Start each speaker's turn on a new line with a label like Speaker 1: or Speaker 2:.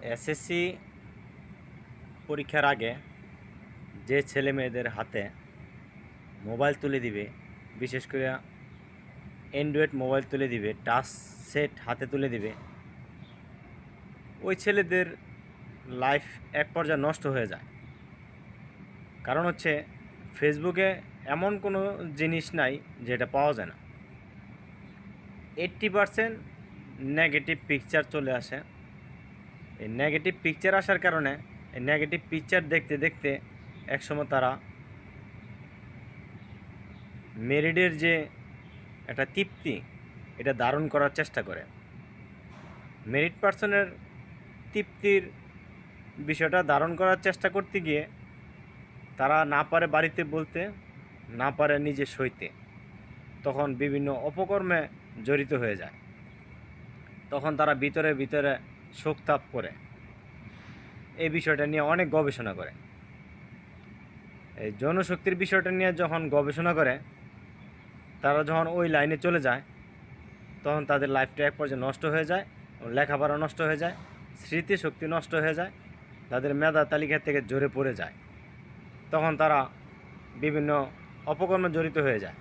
Speaker 1: SSC পরীক্ষার আগে যে ছেলে মেয়েদের হাতে মোবাইল তুলে দিবে, বিশেষ করে অ্যান্ড্রয়েড মোবাইল তুলে দিবে, টাচ সেট হাতে তুলে দিবে, ওই ছেলেদের লাইফ এক পর্যায়ে নষ্ট হয়ে যায়। কারণ হচ্ছে ফেসবুকে এমন কোনো জিনিস নাই যেটা পাওয়া যায় না। 80% নেগেটিভ পিকচার চলে আসে। এই নেগেটিভ পিকচার আসার কারণে এই নেগেটিভ পিকচার দেখতে দেখতে একসময় তারা মেরিডের যে একটা তৃপ্তি, এটা ধারণ করার চেষ্টা করে। মেরিড পার্সনের তৃপ্তির বিষয়টা ধারণ করার চেষ্টা করতে গিয়ে তারা না পারে বাড়িতে বলতে, না পারে নিজে সইতে, তখন বিভিন্ন অপকর্মে জড়িত হয়ে যায়। তখন তারা ভিতরে ভিতরে শোকতাপ করে, এই বিষয়টা নিয়ে অনেক গবেষণা করে। এই যৌনশক্তির বিষয়টা নিয়ে যখন গবেষণা করে, তারা যখন ওই লাইনে চলে যায়, তখন তাদের লাইফটা এক পর্যায়ে নষ্ট হয়ে যায়, লেখাপড়া নষ্ট হয়ে যায়, স্মৃতিশক্তি নষ্ট হয়ে যায়, তাদের মেধা তালিকা থেকে ঝরে পড়ে যায়। তখন তারা বিভিন্ন অপকর্মে জড়িত হয়ে যায়।